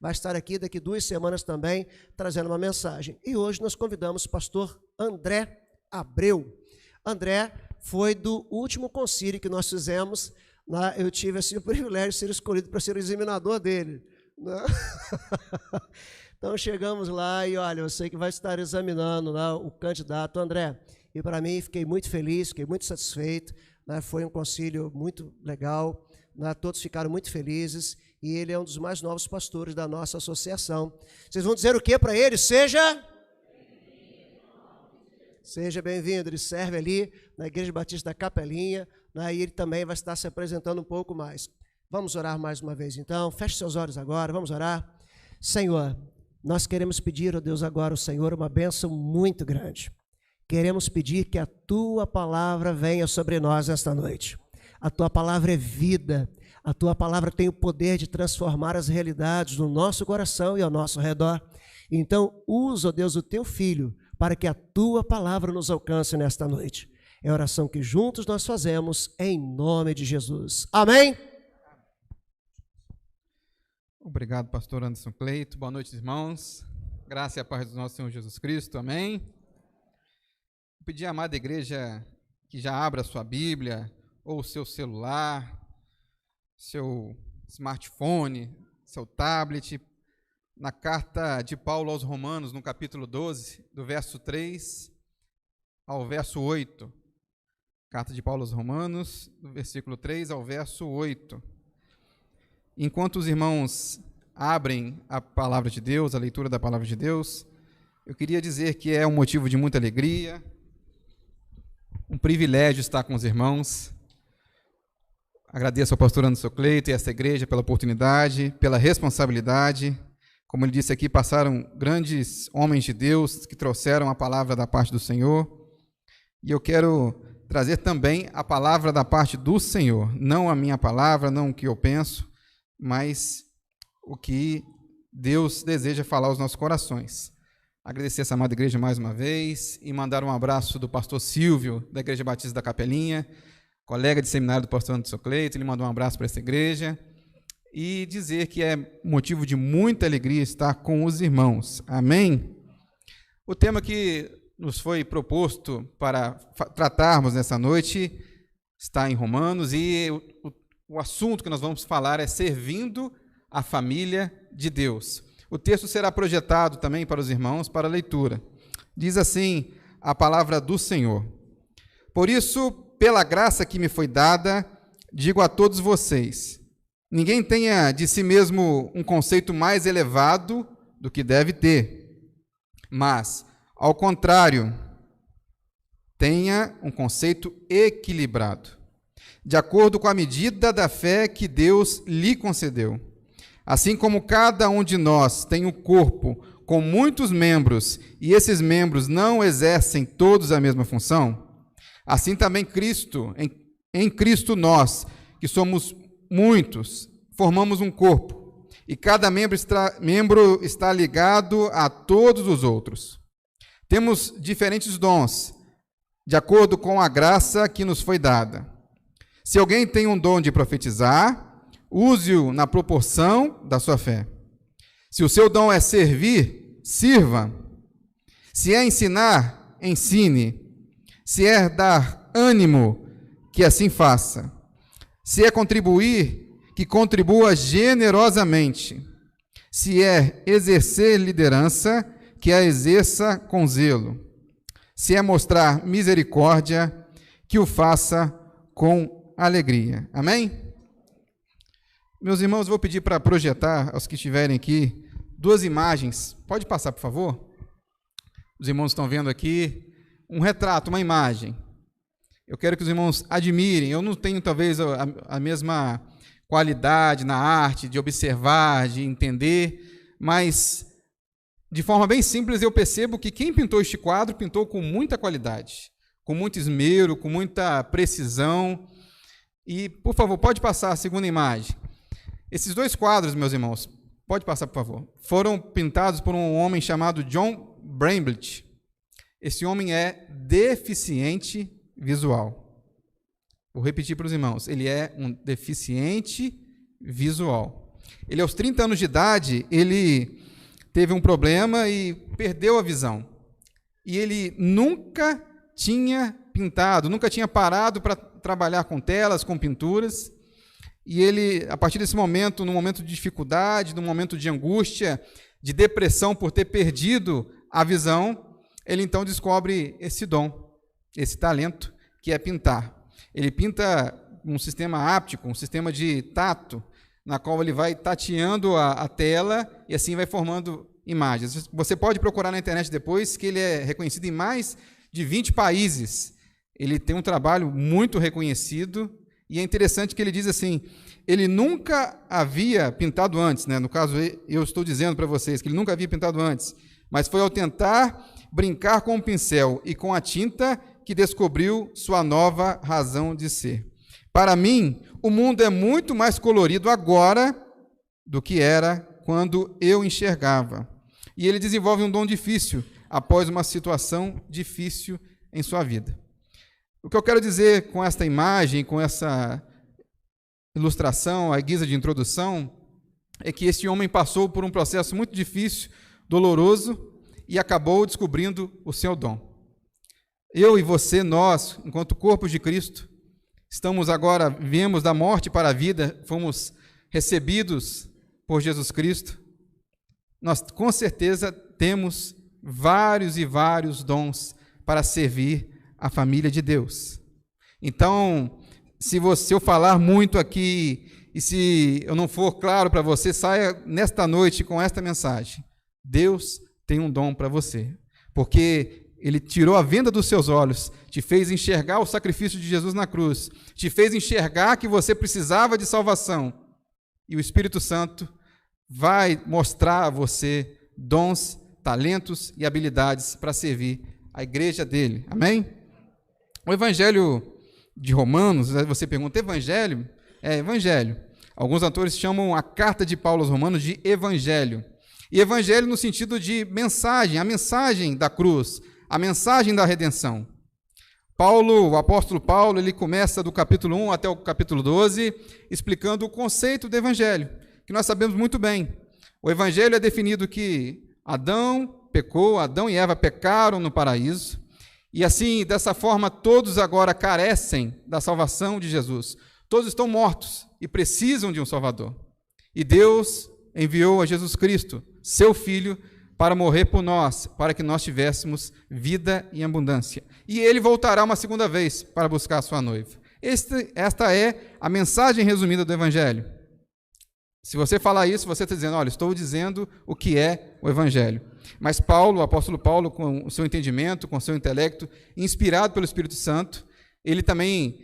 vai estar aqui daqui 2 semanas também, trazendo uma mensagem. E hoje nós convidamos o pastor André Abreu. André foi do último concílio que nós fizemos. Eu tive assim, o privilégio de ser escolhido para ser o examinador dele. Então chegamos lá e olha, eu sei que vai estar examinando lá o candidato André. E para mim fiquei muito feliz, fiquei muito satisfeito. Foi um concílio muito legal, todos ficaram muito felizes. E ele é um dos mais novos pastores da nossa associação. Vocês vão dizer o que para ele? Seja bem-vindo. Ele serve ali na Igreja Batista da Capelinha, e ele também vai estar se apresentando um pouco mais. Vamos orar mais uma vez, então. Feche seus olhos agora, vamos orar. Senhor, nós queremos pedir, ó Deus, agora, ao Senhor, uma bênção muito grande. Queremos pedir que a Tua palavra venha sobre nós esta noite. A Tua palavra é vida. A Tua palavra tem o poder de transformar as realidades do nosso coração e ao nosso redor. Então, usa, ó Deus, o Teu Filho, para que a Tua palavra nos alcance nesta noite. É a oração que juntos nós fazemos, em nome de Jesus. Amém? Obrigado, pastor Anderson Cleito. Boa noite, irmãos. Graça e a paz do nosso Senhor Jesus Cristo. Amém? Vou pedir à amada igreja que já abra a sua Bíblia, ou o seu celular, seu smartphone, seu tablet, na carta de Paulo aos Romanos, no capítulo 12, do verso 3 ao verso 8. Carta de Paulo aos Romanos, do versículo 3 ao verso 8. Enquanto os irmãos abrem a palavra de Deus, a leitura da palavra de Deus, eu queria dizer que é um motivo de muita alegria, um privilégio estar com os irmãos. Agradeço ao pastor Anderson Cleito e a esta igreja pela oportunidade, pela responsabilidade. Como ele disse aqui, passaram grandes homens de Deus que trouxeram a palavra da parte do Senhor. E eu quero trazer também a palavra da parte do Senhor. Não a minha palavra, não o que eu penso, mas o que Deus deseja falar aos nossos corações. Agradecer essa amada igreja mais uma vez e mandar um abraço do pastor Silvio, da Igreja Batista da Capelinha, colega de seminário do pastor Anderson Cleito. Ele mandou um abraço para essa igreja. E dizer que é motivo de muita alegria estar com os irmãos. Amém? O tema que nos foi proposto para tratarmos nessa noite está em Romanos, e o assunto que nós vamos falar é servindo a família de Deus. O texto será projetado também para os irmãos para leitura. Diz assim a palavra do Senhor: Por isso, pela graça que me foi dada, digo a todos vocês, ninguém tenha de si mesmo um conceito mais elevado do que deve ter, mas, ao contrário, tenha um conceito equilibrado, de acordo com a medida da fé que Deus lhe concedeu. Assim como cada um de nós tem um corpo com muitos membros, e esses membros não exercem todos a mesma função, assim também Cristo, em Cristo nós, que somos muitos, formamos um corpo, e cada membro está ligado a todos os outros. Temos diferentes dons, de acordo com a graça que nos foi dada. Se alguém tem um dom de profetizar, use-o na proporção da sua fé. Se o seu dom é servir, sirva. Se é ensinar, ensine. Se é dar ânimo, que assim faça. Se é contribuir, que contribua generosamente. Se é exercer liderança, que a exerça com zelo. Se é mostrar misericórdia, que o faça com alegria. Amém? Meus irmãos, vou pedir para projetar, aos que estiverem aqui, 2 imagens. Pode passar, por favor? Os irmãos estão vendo aqui um retrato, uma imagem. Eu quero que os irmãos admirem. Eu não tenho, talvez, a mesma qualidade na arte, de observar, de entender, mas, de forma bem simples, eu percebo que quem pintou este quadro pintou com muita qualidade, com muito esmero, com muita precisão. E, por favor, pode passar a segunda imagem. Esses 2 quadros, meus irmãos, pode passar, por favor, foram pintados por um homem chamado John Bramblett. Esse homem é deficiente visual. Vou repetir para os irmãos, ele é um deficiente visual. Ele, aos 30 anos de idade, ele teve um problema e perdeu a visão. E ele nunca tinha pintado, nunca tinha parado para trabalhar com telas, com pinturas. E ele, a partir desse momento, num momento de dificuldade, num momento de angústia, de depressão por ter perdido a visão, ele então descobre esse dom, esse talento, que é pintar. Ele pinta um sistema áptico, um sistema de tato, na qual ele vai tateando a tela e assim vai formando imagens. Você pode procurar na internet depois, que ele é reconhecido em mais de 20 países. Ele tem um trabalho muito reconhecido e é interessante que ele diz assim, ele nunca havia pintado antes, né? No caso, eu estou dizendo para vocês que ele nunca havia pintado antes, mas foi ao tentar brincar com o pincel e com a tinta que descobriu sua nova razão de ser. Para mim, o mundo é muito mais colorido agora do que era quando eu enxergava. E ele desenvolve um dom difícil após uma situação difícil em sua vida. O que eu quero dizer com esta imagem, com essa ilustração, a guisa de introdução, é que este homem passou por um processo muito difícil, doloroso, e acabou descobrindo o seu dom. Eu e você, nós, enquanto corpos de Cristo, estamos agora, viemos da morte para a vida, fomos recebidos por Jesus Cristo. Nós, com certeza, temos vários e vários dons para servir a família de Deus. Então, se eu falar muito aqui e se eu não for claro para você, saia nesta noite com esta mensagem. Deus tem um dom para você, porque Ele tirou a venda dos seus olhos, te fez enxergar o sacrifício de Jesus na cruz, te fez enxergar que você precisava de salvação, e o Espírito Santo vai mostrar a você dons, talentos e habilidades para servir a igreja dele. Amém? O Evangelho de Romanos, você pergunta, Evangelho? É, Evangelho. Alguns autores chamam a carta de Paulo aos Romanos de Evangelho. E Evangelho no sentido de mensagem, a mensagem da cruz, a mensagem da redenção. O apóstolo Paulo, ele começa do capítulo 1 até o capítulo 12, explicando o conceito do Evangelho, que nós sabemos muito bem. O Evangelho é definido que Adão pecou, Adão e Eva pecaram no paraíso, e assim, dessa forma, todos agora carecem da salvação de Jesus. Todos estão mortos e precisam de um Salvador. E Deus enviou a Jesus Cristo, seu Filho, para morrer por nós, para que nós tivéssemos vida em abundância. E ele voltará uma segunda vez para buscar a sua noiva. Esta é a mensagem resumida do Evangelho. Se você falar isso, você está dizendo, olha, estou dizendo o que é o Evangelho. Mas Paulo, o apóstolo Paulo, com o seu entendimento, com o seu intelecto, inspirado pelo Espírito Santo, ele também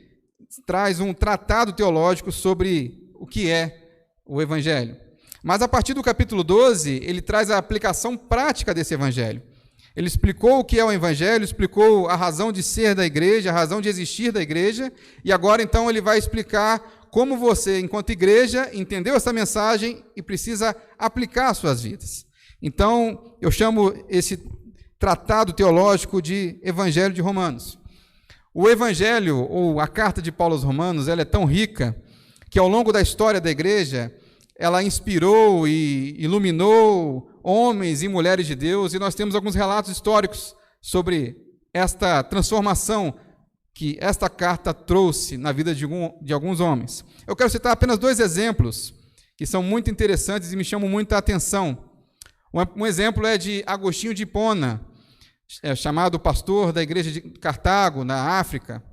traz um tratado teológico sobre o que é o Evangelho. Mas a partir do capítulo 12, ele traz a aplicação prática desse Evangelho. Ele explicou o que é o Evangelho, explicou a razão de ser da igreja, a razão de existir da igreja, e agora então ele vai explicar como você, enquanto igreja, entendeu essa mensagem e precisa aplicar às suas vidas. Então, eu chamo esse tratado teológico de Evangelho de Romanos. O Evangelho, ou a carta de Paulo aos Romanos, ela é tão rica que ao longo da história da igreja, ela inspirou e iluminou homens e mulheres de Deus, e nós temos alguns relatos históricos sobre esta transformação que esta carta trouxe na vida de alguns homens. Eu quero citar apenas 2 exemplos que são muito interessantes e me chamam muita atenção. Um exemplo é de Agostinho de Hipona, chamado pastor da igreja de Cartago, na África.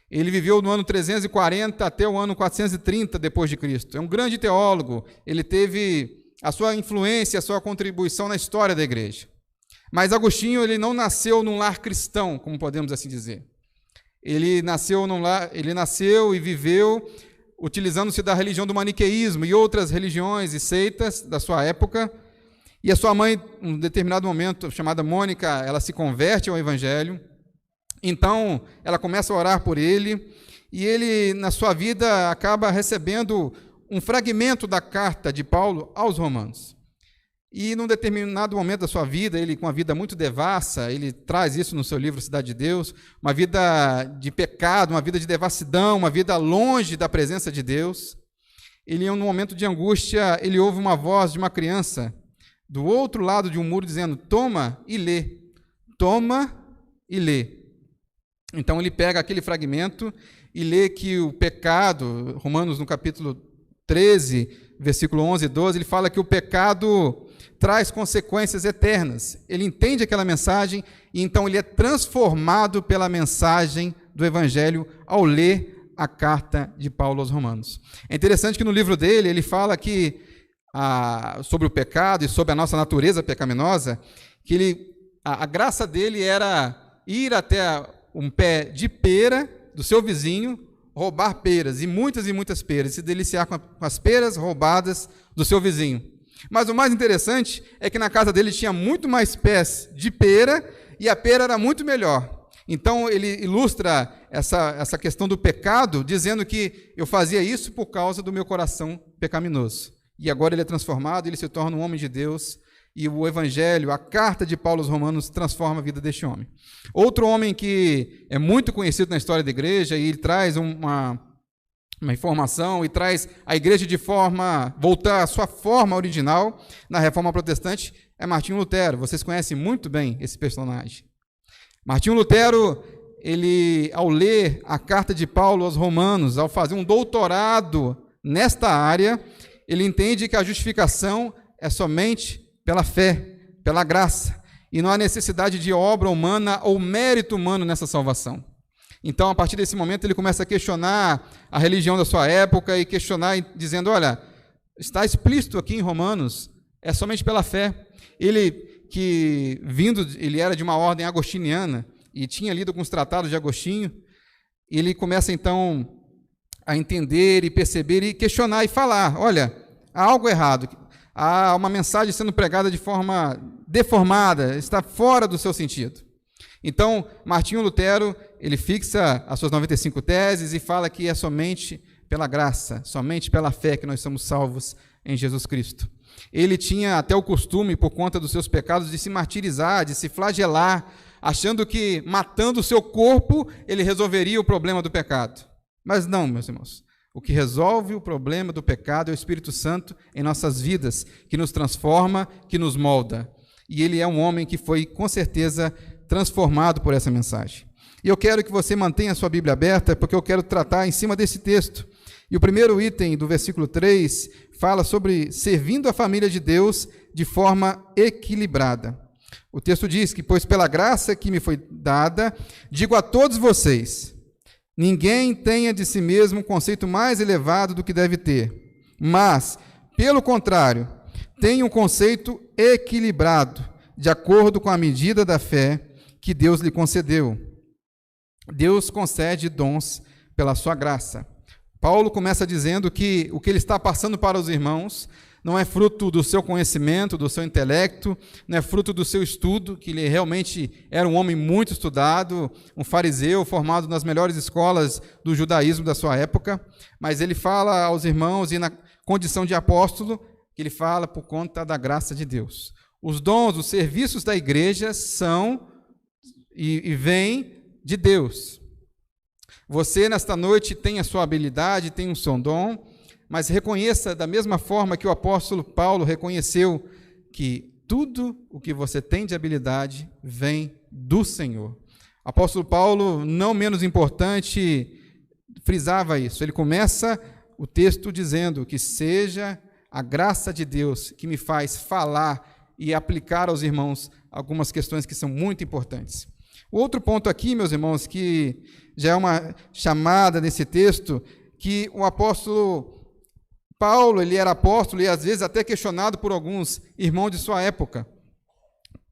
Ele viveu no ano 340 até o ano 430 depois de Cristo. É um grande teólogo, ele teve a sua influência, a sua contribuição na história da igreja. Mas Agostinho, ele não nasceu num lar cristão, como podemos assim dizer. Ele nasceu e viveu utilizando-se da religião do maniqueísmo e outras religiões e seitas da sua época. E a sua mãe, em um determinado momento, chamada Mônica, ela se converte ao Evangelho. Então, ela começa a orar por ele, e ele, na sua vida, acaba recebendo um fragmento da carta de Paulo aos Romanos. E, num determinado momento da sua vida, ele, com uma vida muito devassa, ele traz isso no seu livro Cidade de Deus, uma vida de pecado, uma vida de devassidão, uma vida longe da presença de Deus. ele, num momento de angústia, ele ouve uma voz de uma criança do outro lado de um muro dizendo: toma e lê, toma e lê. Então ele pega aquele fragmento e lê que o pecado, Romanos no capítulo 13, versículo 11 e 12, ele fala que o pecado traz consequências eternas. Ele entende aquela mensagem e então ele é transformado pela mensagem do Evangelho ao ler a carta de Paulo aos Romanos. É interessante que no livro dele ele fala que sobre o pecado e sobre a nossa natureza pecaminosa, que a graça dele era ir até um pé de pera do seu vizinho, roubar peras, e muitas peras, se deliciar com as peras roubadas do seu vizinho. Mas o mais interessante é que na casa dele tinha muito mais pés de pera, e a pera era muito melhor. Então ele ilustra essa questão do pecado, dizendo que eu fazia isso por causa do meu coração pecaminoso. E agora ele é transformado, ele se torna um homem de Deus, e o Evangelho, a carta de Paulo aos Romanos, transforma a vida deste homem. Outro homem que é muito conhecido na história da igreja, e ele traz uma informação, e traz a igreja de voltar à sua forma original na Reforma Protestante, é Martinho Lutero. Vocês conhecem muito bem esse personagem. Martinho Lutero, ele, ao ler a carta de Paulo aos Romanos, ao fazer um doutorado nesta área, ele entende que a justificação é somente pela fé, pela graça, e não há necessidade de obra humana ou mérito humano nessa salvação. Então, a partir desse momento, ele começa a questionar a religião da sua época e questionar, dizendo: olha, está explícito aqui em Romanos, é somente pela fé. Ele era de uma ordem agostiniana e tinha lido alguns tratados de Agostinho, ele começa então a entender e perceber e questionar e falar: olha, há algo errado, há uma mensagem sendo pregada de forma deformada, está fora do seu sentido. Então, Martinho Lutero, ele fixa as suas 95 teses e fala que é somente pela graça, somente pela fé que nós somos salvos em Jesus Cristo. Ele tinha até o costume, por conta dos seus pecados, de se martirizar, de se flagelar, achando que matando o seu corpo ele resolveria o problema do pecado. Mas não, meus irmãos. O que resolve o problema do pecado é o Espírito Santo em nossas vidas, que nos transforma, que nos molda. E ele é um homem que foi, com certeza, transformado por essa mensagem. E eu quero que você mantenha a sua Bíblia aberta, porque eu quero tratar em cima desse texto. E o primeiro item do versículo 3 fala sobre servindo a família de Deus de forma equilibrada. O texto diz que: pois pela graça que me foi dada, digo a todos vocês, ninguém tenha de si mesmo um conceito mais elevado do que deve ter, mas, pelo contrário, tenha um conceito equilibrado, de acordo com a medida da fé que Deus lhe concedeu. Deus concede dons pela sua graça. Paulo começa dizendo que o que ele está passando para os irmãos não é fruto do seu conhecimento, do seu intelecto, não é fruto do seu estudo, que ele realmente era um homem muito estudado, um fariseu formado nas melhores escolas do judaísmo da sua época, mas ele fala aos irmãos, e na condição de apóstolo, que ele fala por conta da graça de Deus. Os dons, os serviços da igreja são e vêm de Deus. Você, nesta noite, tem a sua habilidade, tem o seu dom, mas reconheça da mesma forma que o apóstolo Paulo reconheceu que tudo o que você tem de habilidade vem do Senhor. O apóstolo Paulo, não menos importante, frisava isso. Ele começa o texto dizendo que seja a graça de Deus que me faz falar e aplicar aos irmãos algumas questões que são muito importantes. O outro ponto aqui, meus irmãos, que já é uma chamada nesse texto, que o apóstolo Paulo, ele era apóstolo e às vezes até questionado por alguns irmãos de sua época,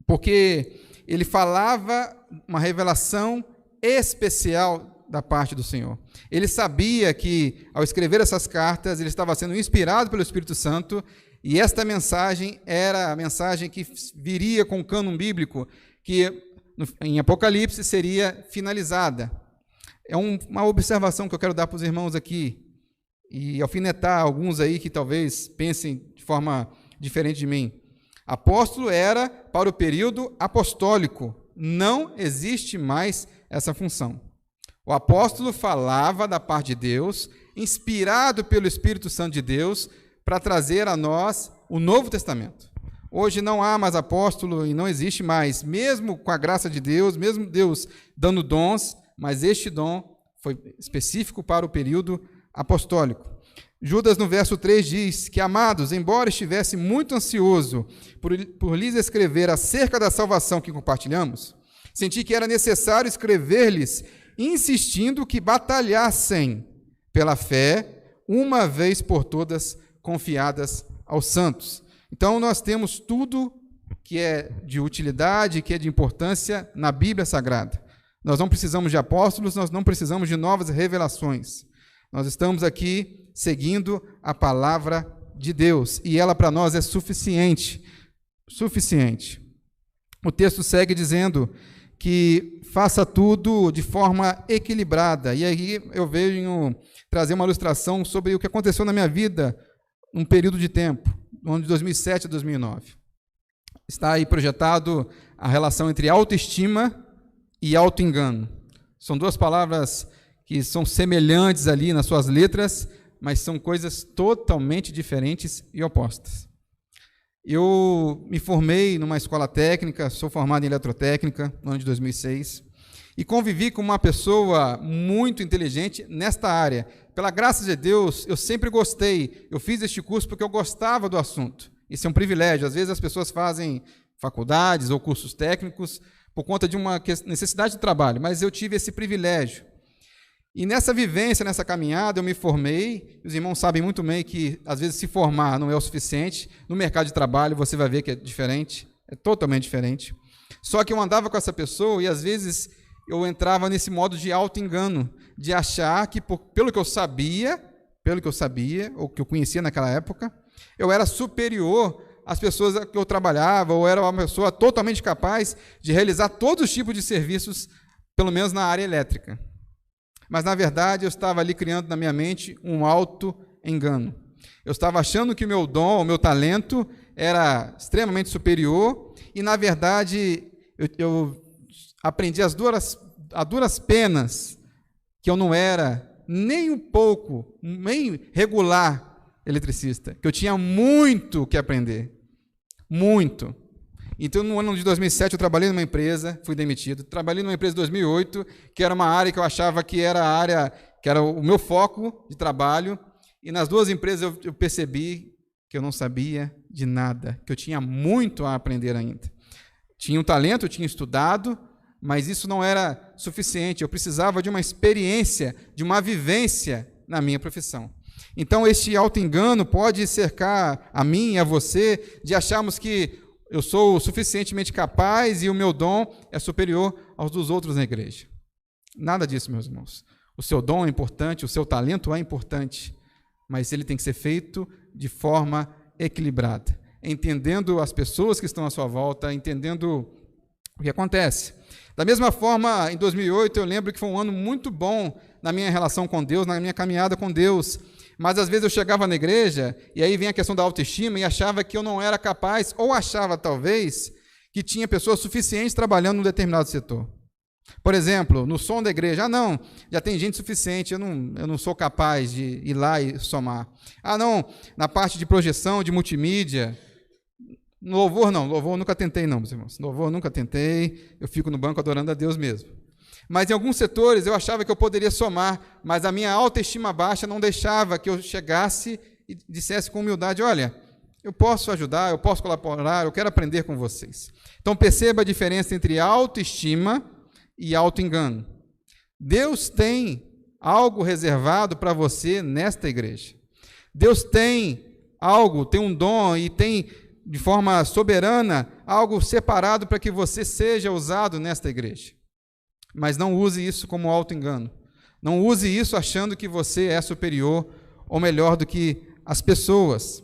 porque ele falava uma revelação especial da parte do Senhor. Ele sabia que, ao escrever essas cartas, ele estava sendo inspirado pelo Espírito Santo, e esta mensagem era a mensagem que viria com o cânon bíblico, que em Apocalipse seria finalizada. É uma observação que eu quero dar para os irmãos aqui, e alfinetar alguns aí que talvez pensem de forma diferente de mim. Apóstolo era para o período apostólico, não existe mais essa função. O apóstolo falava da parte de Deus, inspirado pelo Espírito Santo de Deus, para trazer a nós o Novo Testamento. Hoje não há mais apóstolo e não existe mais, mesmo com a graça de Deus, mesmo Deus dando dons, mas este dom foi específico para o período apostólico. Judas, no verso 3, diz que, amados, embora estivesse muito ansioso por lhes escrever acerca da salvação que compartilhamos, senti que era necessário escrever-lhes, insistindo que batalhassem pela fé, uma vez por todas, confiadas aos santos. Então, nós temos tudo que é de utilidade, que é de importância na Bíblia Sagrada. Nós não precisamos de apóstolos, nós não precisamos de novas revelações. Nós estamos aqui seguindo a palavra de Deus, e ela para nós é suficiente. Suficiente. O texto segue dizendo que faça tudo de forma equilibrada. E aí eu venho trazer uma ilustração sobre o que aconteceu na minha vida num período de tempo, no ano de 2007 a 2009. Está aí projetado a relação entre autoestima e autoengano. São duas palavras que são semelhantes ali nas suas letras, mas são coisas totalmente diferentes e opostas. Eu me formei numa escola técnica, sou formado em eletrotécnica, no ano de 2006, e convivi com uma pessoa muito inteligente nesta área. Pela graça de Deus, eu sempre gostei. Eu fiz este curso porque eu gostava do assunto. Isso é um privilégio. Às vezes as pessoas fazem faculdades ou cursos técnicos por conta de uma necessidade de trabalho, mas eu tive esse privilégio. E nessa vivência, nessa caminhada, eu me formei. Os irmãos sabem muito bem que, às vezes, se formar não é o suficiente. No mercado de trabalho, você vai ver que é diferente, é totalmente diferente. Só que eu andava com essa pessoa e, às vezes, eu entrava nesse modo de auto-engano, de achar que, pelo que eu sabia, ou que eu conhecia naquela época, eu era superior às pessoas que eu trabalhava, ou era uma pessoa totalmente capaz de realizar todos os tipos de serviços, pelo menos na área elétrica. Mas, na verdade, eu estava ali criando na minha mente um auto-engano. Eu estava achando que o meu dom, o meu talento, era extremamente superior e, na verdade, eu aprendi a duras penas que eu não era nem um pouco, nem regular eletricista, que eu tinha muito que aprender. Muito. Então, no ano de 2007, eu trabalhei numa empresa, fui demitido. Trabalhei numa empresa em 2008, que era uma área que eu achava que era a área, que era o meu foco de trabalho. E nas duas empresas eu percebi que eu não sabia de nada, que eu tinha muito a aprender ainda. Tinha um talento, eu tinha estudado, mas isso não era suficiente. Eu precisava de uma experiência, de uma vivência na minha profissão. Então, este auto-engano pode cercar a mim e a você de acharmos que eu sou suficientemente capaz e o meu dom é superior aos dos outros na igreja. Nada disso, meus irmãos. O seu dom é importante, o seu talento é importante, mas ele tem que ser feito de forma equilibrada, entendendo as pessoas que estão à sua volta, entendendo o que acontece. Da mesma forma, em 2008, eu lembro que foi um ano muito bom na minha relação com Deus, na minha caminhada com Deus. Mas, às vezes, eu chegava na igreja, e aí vem a questão da autoestima, e achava que eu não era capaz, ou achava, talvez, que tinha pessoas suficientes trabalhando num determinado setor. Por exemplo, no som da igreja, não, já tem gente suficiente, eu não sou capaz de ir lá e somar. Não, na parte de projeção, de multimídia, no louvor não, louvor eu nunca tentei não, meus irmãos. Louvor eu nunca tentei, eu fico no banco adorando a Deus mesmo. Mas em alguns setores eu achava que eu poderia somar, mas a minha autoestima baixa não deixava que eu chegasse e dissesse com humildade, olha, eu posso ajudar, eu posso colaborar, eu quero aprender com vocês. Então perceba a diferença entre autoestima e auto-engano. Deus tem algo reservado para você nesta igreja. Deus tem algo, tem um dom e tem, de forma soberana, algo separado para que você seja usado nesta igreja. Mas não use isso como auto-engano. Não use isso achando que você é superior ou melhor do que as pessoas.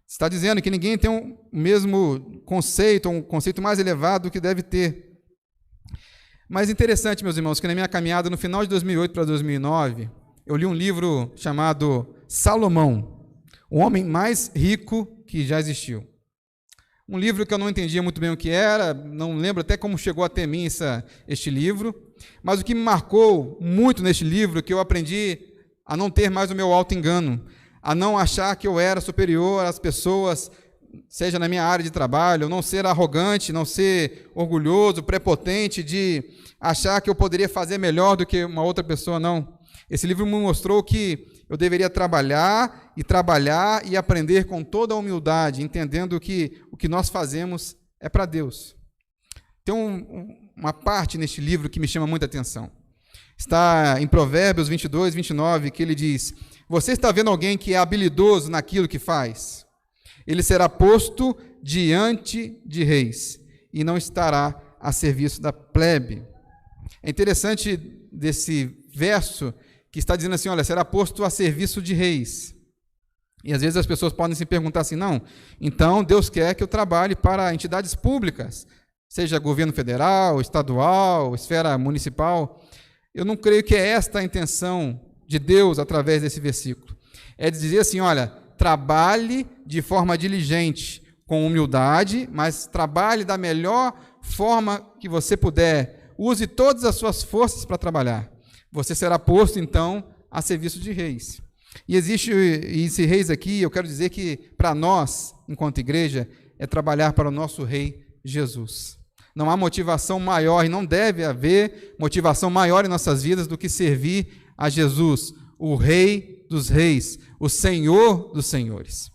Está dizendo que ninguém tem o mesmo conceito, um conceito mais elevado do que deve ter. Mas interessante, meus irmãos, que na minha caminhada, no final de 2008 para 2009, eu li um livro chamado Salomão, o homem mais rico que já existiu. Um livro que eu não entendia muito bem o que era, não lembro até como chegou até mim este livro, mas o que me marcou muito neste livro, que eu aprendi a não ter mais o meu auto-engano, a não achar que eu era superior às pessoas, seja na minha área de trabalho, não ser arrogante, não ser orgulhoso, prepotente, de achar que eu poderia fazer melhor do que uma outra pessoa, não. Esse livro me mostrou que eu deveria trabalhar e aprender com toda a humildade, entendendo que o que nós fazemos é para Deus. Tem uma parte neste livro que me chama muita atenção. Está em Provérbios 22, 29, que ele diz: você está vendo alguém que é habilidoso naquilo que faz? Ele será posto diante de reis e não estará a serviço da plebe. É interessante desse verso que está dizendo assim, olha, será posto a serviço de reis. E às vezes as pessoas podem se perguntar assim, não, então Deus quer que eu trabalhe para entidades públicas, seja governo federal, estadual, esfera municipal. Eu não creio que é esta a intenção de Deus através desse versículo. É dizer assim, olha, trabalhe de forma diligente, com humildade, mas trabalhe da melhor forma que você puder. Use todas as suas forças para trabalhar. Você será posto, então, a serviço de reis. E existe esse reis aqui, eu quero dizer que, para nós, enquanto igreja, é trabalhar para o nosso rei Jesus. Não há motivação maior, e não deve haver motivação maior em nossas vidas do que servir a Jesus, o Rei dos Reis, o Senhor dos Senhores.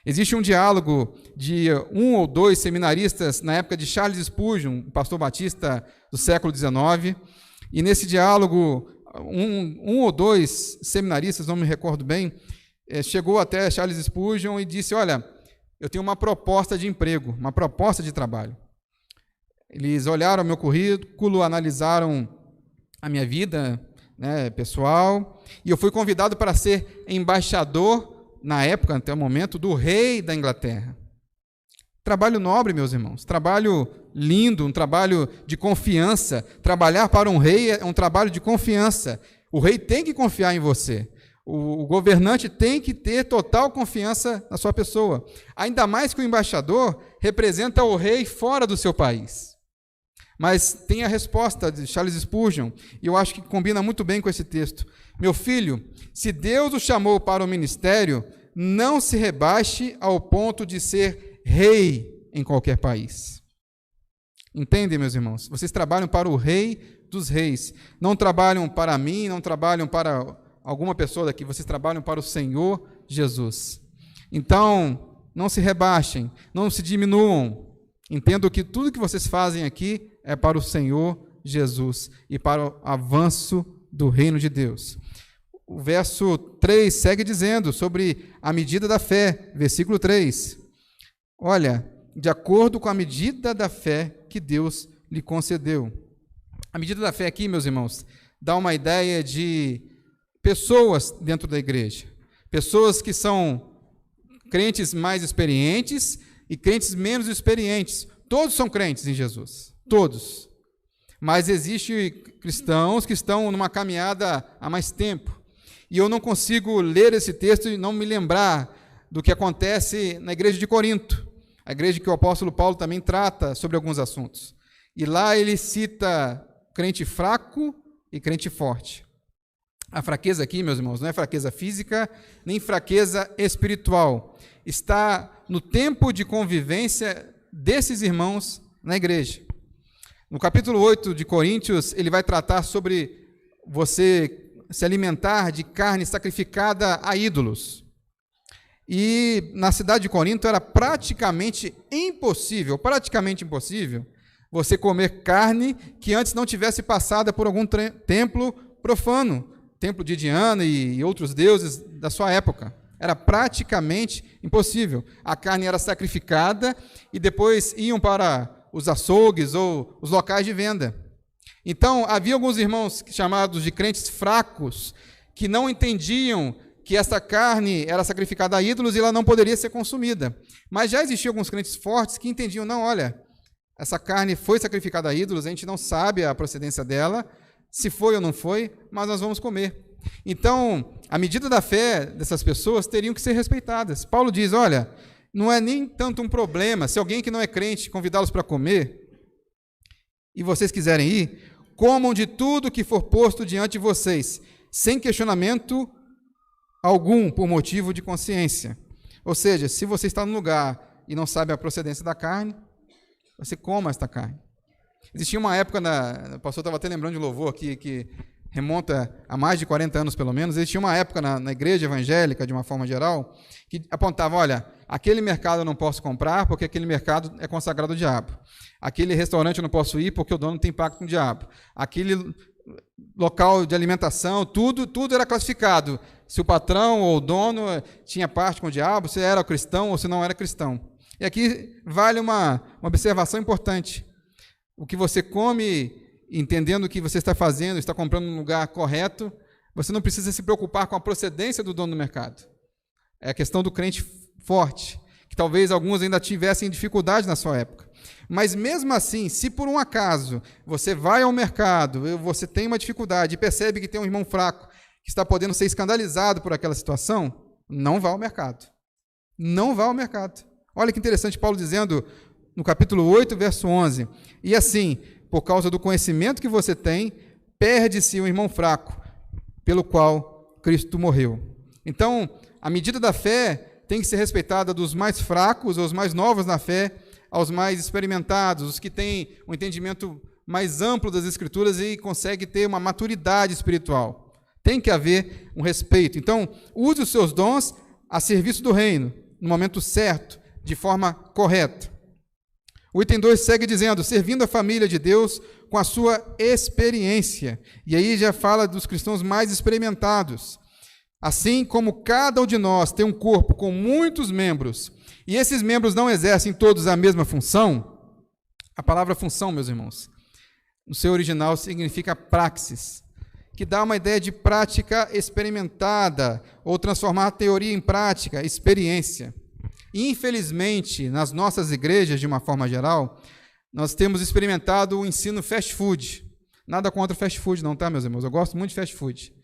Existe um diálogo de um ou dois seminaristas na época de Charles Spurgeon, um pastor batista do século XIX, e nesse diálogo, um ou dois seminaristas, não me recordo bem, chegou até Charles Spurgeon e disse, olha, eu tenho uma proposta de emprego, uma proposta de trabalho. Eles olharam o meu currículo, analisaram a minha vida, pessoal, e eu fui convidado para ser embaixador, na época, até o momento, do rei da Inglaterra. Trabalho nobre, meus irmãos, trabalho lindo, um trabalho de confiança. Trabalhar para um rei é um trabalho de confiança. O rei tem que confiar em você. O governante tem que ter total confiança na sua pessoa. Ainda mais que o embaixador representa o rei fora do seu país. Mas tem a resposta de Charles Spurgeon, e eu acho que combina muito bem com esse texto. Meu filho, se Deus o chamou para o ministério, não se rebaixe ao ponto de ser rei em qualquer país. Entendem, meus irmãos? Vocês trabalham para o Rei dos Reis. Não trabalham para mim, não trabalham para alguma pessoa daqui. Vocês trabalham para o Senhor Jesus. Então, não se rebaixem, não se diminuam. Entendam que tudo que vocês fazem aqui é para o Senhor Jesus e para o avanço do reino de Deus. O verso 3 segue dizendo sobre a medida da fé, versículo 3. Olha, de acordo com a medida da fé que Deus lhe concedeu. A medida da fé aqui, meus irmãos, dá uma ideia de pessoas dentro da igreja. Pessoas que são crentes mais experientes e crentes menos experientes. Todos são crentes em Jesus, todos. Mas existem cristãos que estão numa caminhada há mais tempo. E eu não consigo ler esse texto e não me lembrar do que acontece na igreja de Corinto. A igreja que o apóstolo Paulo também trata sobre alguns assuntos. E lá ele cita crente fraco e crente forte. A fraqueza aqui, meus irmãos, não é fraqueza física, nem fraqueza espiritual. Está no tempo de convivência desses irmãos na igreja. No capítulo 8 de Coríntios, ele vai tratar sobre você se alimentar de carne sacrificada a ídolos. E na cidade de Corinto era praticamente impossível você comer carne que antes não tivesse passado por algum templo profano, templo de Diana e outros deuses da sua época. Era praticamente impossível. A carne era sacrificada e depois iam para os açougues ou os locais de venda. Então, havia alguns irmãos chamados de crentes fracos que não entendiam que essa carne era sacrificada a ídolos e ela não poderia ser consumida. Mas já existiam alguns crentes fortes que entendiam, não, olha, essa carne foi sacrificada a ídolos, a gente não sabe a procedência dela, se foi ou não foi, mas nós vamos comer. Então, a medida da fé dessas pessoas teriam que ser respeitadas. Paulo diz, olha, não é nem tanto um problema, se alguém que não é crente convidá-los para comer, e vocês quiserem ir, comam de tudo que for posto diante de vocês, sem questionamento algum por motivo de consciência. Ou seja, se você está num lugar e não sabe a procedência da carne, você coma esta carne. Existia uma época, o pastor estava até lembrando de louvor aqui, que remonta a mais de 40 anos pelo menos, existia uma época na igreja evangélica, de uma forma geral, que apontava, olha, aquele mercado eu não posso comprar porque aquele mercado é consagrado ao diabo. Aquele restaurante eu não posso ir porque o dono tem pacto com o diabo. Aquele local de alimentação, tudo era classificado. Se o patrão ou o dono tinha parte com o diabo, se era cristão ou se não era cristão. E aqui vale uma observação importante. O que você come, entendendo o que você está fazendo, está comprando no lugar correto, você não precisa se preocupar com a procedência do dono do mercado. É a questão do crente forte, que talvez alguns ainda tivessem dificuldade na sua época. Mas mesmo assim, se por um acaso você vai ao mercado, você tem uma dificuldade e percebe que tem um irmão fraco que está podendo ser escandalizado por aquela situação, não vá ao mercado. Não vá ao mercado. Olha que interessante Paulo dizendo no capítulo 8, verso 11, e assim, por causa do conhecimento que você tem, perde-se um irmão fraco, pelo qual Cristo morreu. Então, a medida da fé tem que ser respeitada dos mais fracos, os mais novos na fé, aos mais experimentados, os que têm um entendimento mais amplo das Escrituras e conseguem ter uma maturidade espiritual. Tem que haver um respeito. Então, use os seus dons a serviço do reino, no momento certo, de forma correta. O item 2 segue dizendo, servindo a família de Deus com a sua experiência. E aí já fala dos cristãos mais experimentados. Assim como cada um de nós tem um corpo com muitos membros, e esses membros não exercem todos a mesma função, a palavra função, meus irmãos, no seu original significa praxis, que dá uma ideia de prática experimentada, ou transformar a teoria em prática, experiência. Infelizmente, nas nossas igrejas, de uma forma geral, nós temos experimentado o ensino fast food. Nada contra o fast food não, tá, meus irmãos? Eu gosto muito de fast food.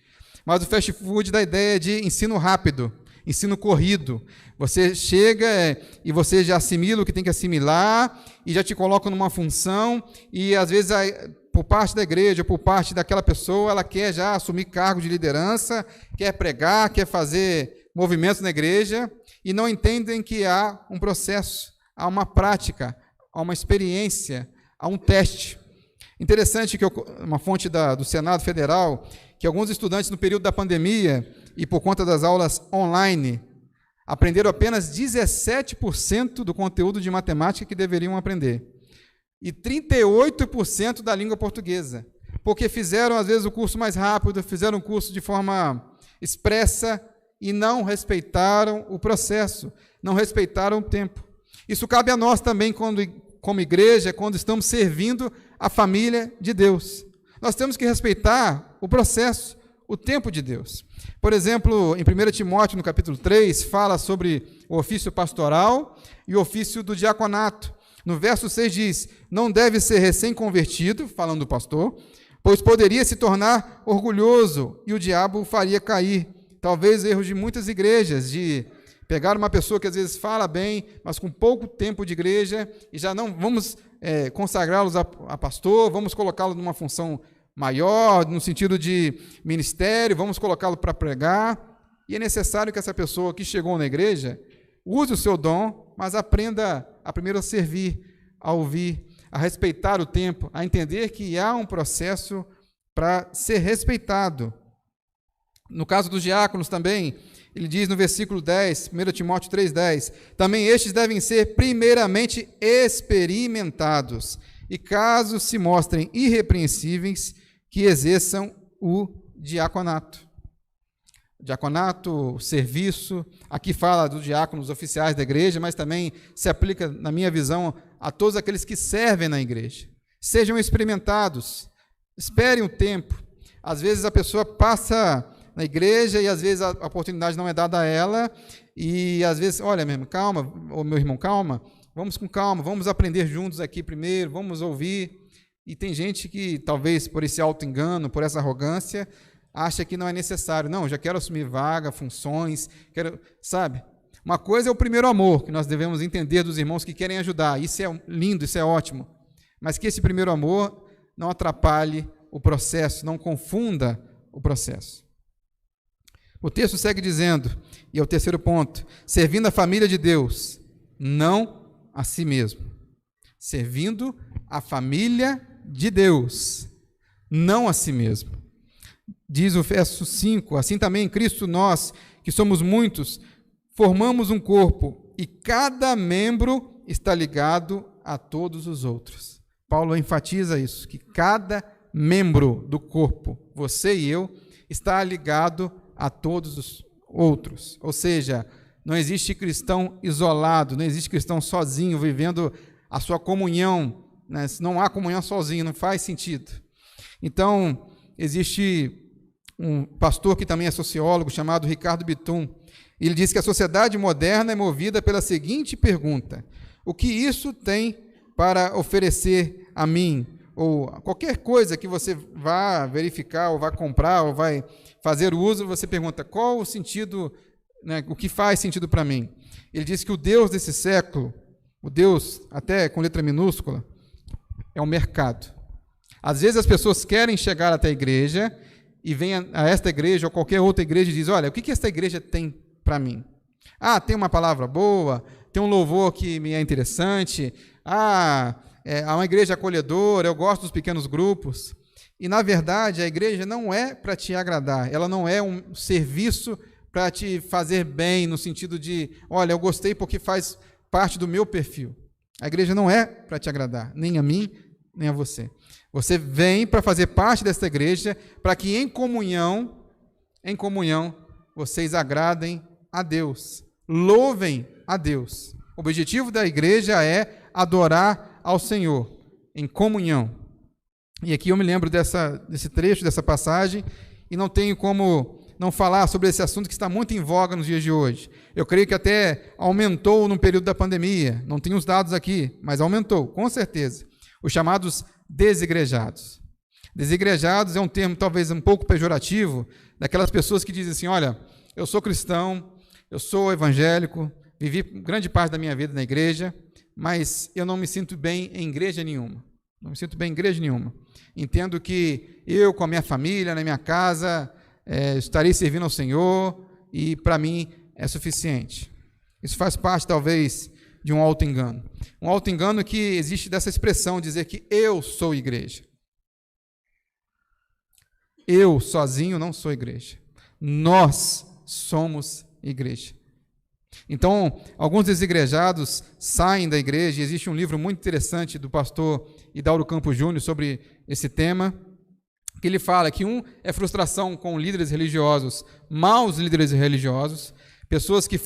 Mas o fast food dá a ideia de ensino rápido, ensino corrido. Você chega e você já assimila o que tem que assimilar e já te coloca numa função e, às vezes, por parte da igreja, por parte daquela pessoa, ela quer já assumir cargo de liderança, quer pregar, quer fazer movimentos na igreja, e não entendem que há um processo, há uma prática, há uma experiência, há um teste. Interessante que uma fonte do Senado Federal, que alguns estudantes no período da pandemia e por conta das aulas online, aprenderam apenas 17% do conteúdo de matemática que deveriam aprender. E 38% da língua portuguesa, porque fizeram, às vezes, o curso mais rápido, fizeram o curso de forma expressa, e não respeitaram o processo, não respeitaram o tempo. Isso cabe a nós também, como igreja, quando estamos servindo a família de Deus. Nós temos que respeitar o processo, o tempo de Deus. Por exemplo, em 1 Timóteo, no capítulo 3, fala sobre o ofício pastoral e o ofício do diaconato. No verso 6 diz, não deve ser recém-convertido, falando do pastor, pois poderia se tornar orgulhoso e o diabo o faria cair. Talvez erros de muitas igrejas, de pegar uma pessoa que às vezes fala bem, mas com pouco tempo de igreja, e já não vamos consagrá-los a pastor, vamos colocá-lo numa função maior, no sentido de ministério, vamos colocá-lo para pregar, e é necessário que essa pessoa que chegou na igreja use o seu dom, mas aprenda a primeiro a servir, a ouvir, a respeitar o tempo, a entender que há um processo para ser respeitado. No caso dos diáconos também, ele diz no versículo 10, 1 Timóteo 3,10, também estes devem ser primeiramente experimentados, e caso se mostrem irrepreensíveis, que exerçam o diaconato. Diaconato, serviço, aqui fala dos diáconos oficiais da igreja, mas também se aplica, na minha visão, a todos aqueles que servem na igreja. Sejam experimentados, esperem o tempo. Às vezes a pessoa passa na igreja e às vezes a oportunidade não é dada a ela e às vezes, olha, meu irmão, calma, ou meu irmão, calma, vamos com calma, vamos aprender juntos aqui primeiro, vamos ouvir. E tem gente que, talvez por esse auto-engano, por essa arrogância, acha que não é necessário. Não, já quero assumir vaga, funções, quero, sabe? Uma coisa é o primeiro amor, que nós devemos entender dos irmãos que querem ajudar. Isso é lindo, isso é ótimo. Mas que esse primeiro amor não atrapalhe o processo, não confunda o processo. O texto segue dizendo, e é o terceiro ponto, servindo a família de Deus, não a si mesmo. Servindo a família de Deus, não a si mesmo. Diz o verso 5, assim também em Cristo nós, que somos muitos, formamos um corpo e cada membro está ligado a todos os outros. Paulo enfatiza isso, que cada membro do corpo, você e eu, está ligado a todos os outros. Ou seja, não existe cristão isolado, não existe cristão sozinho, vivendo a sua comunhão, né? Se não há comunhão sozinho, não faz sentido. Então, existe um pastor que também é sociólogo, chamado Ricardo Bitum. Ele diz que a sociedade moderna é movida pela seguinte pergunta: o que isso tem para oferecer a mim? Ou qualquer coisa que você vá verificar, ou vá comprar, ou vai fazer uso, você pergunta, qual o sentido, né, o que faz sentido para mim? Ele diz que o Deus desse século, o Deus, até com letra minúscula, é o mercado. Às vezes as pessoas querem chegar até a igreja, e vem a esta igreja ou qualquer outra igreja e diz, olha, o que esta igreja tem para mim? Ah, tem uma palavra boa, tem um louvor que me é interessante, há uma igreja acolhedora, eu gosto dos pequenos grupos. E, na verdade, a igreja não é para te agradar, ela não é um serviço para te fazer bem, no sentido de, olha, eu gostei porque faz parte do meu perfil. A igreja não é para te agradar, nem a mim, nem a você. Você vem para fazer parte desta igreja, para que em comunhão, vocês agradem a Deus, louvem a Deus. O objetivo da igreja é adorar ao Senhor, em comunhão. E aqui eu me lembro desse trecho, dessa passagem, e não tenho como não falar sobre esse assunto que está muito em voga nos dias de hoje. Eu creio que até aumentou no período da pandemia, não tenho os dados aqui, mas aumentou, com certeza. Os chamados desigrejados. Desigrejados é um termo talvez um pouco pejorativo, daquelas pessoas que dizem assim, olha, eu sou cristão, eu sou evangélico, vivi grande parte da minha vida na igreja, mas eu não me sinto bem em igreja nenhuma. Não me sinto bem em igreja nenhuma. Entendo que eu, com a minha família, na minha casa, estarei servindo ao Senhor e, para mim, é suficiente. Isso faz parte, talvez, de um auto-engano. Um auto-engano que existe dessa expressão, dizer que eu sou igreja. Eu, sozinho, não sou igreja. Nós somos igreja. Então, alguns desigrejados saem da igreja, e existe um livro muito interessante do pastor Hidauro Campos Júnior sobre esse tema, que ele fala que é frustração com líderes religiosos, maus líderes religiosos, pessoas que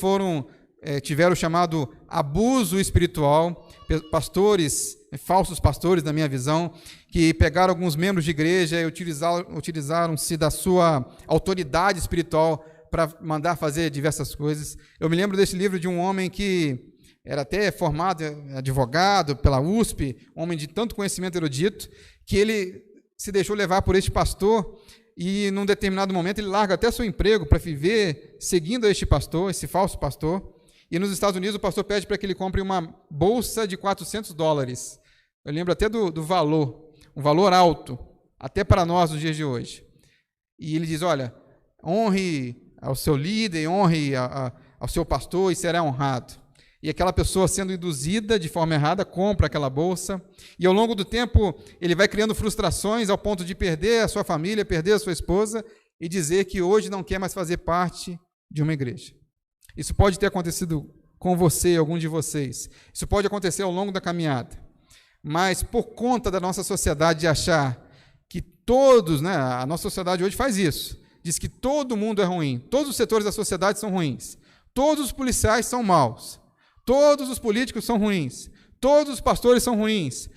tiveram o chamado abuso espiritual, pastores, falsos pastores, na minha visão, que pegaram alguns membros de igreja e utilizaram-se da sua autoridade espiritual para mandar fazer diversas coisas. Eu me lembro desse livro de um homem que era até formado, advogado pela USP, um homem de tanto conhecimento erudito, que ele se deixou levar por este pastor e, num determinado momento, ele larga até seu emprego para viver seguindo este pastor, esse falso pastor. E nos Estados Unidos o pastor pede para que ele compre uma bolsa de $400. Eu lembro até do valor, um valor alto, até para nós nos dias de hoje. E ele diz, olha, honre ao seu líder, honre ao seu pastor e será honrado. E aquela pessoa, sendo induzida de forma errada, compra aquela bolsa, e ao longo do tempo ele vai criando frustrações ao ponto de perder a sua família, perder a sua esposa e dizer que hoje não quer mais fazer parte de uma igreja. Isso pode ter acontecido com você, algum de vocês. Isso pode acontecer ao longo da caminhada. Mas por conta da nossa sociedade de achar que todos, né, a nossa sociedade hoje faz isso, diz que todo mundo é ruim, todos os setores da sociedade são ruins, todos os policiais são maus, todos os políticos são ruins, todos os pastores são ruins,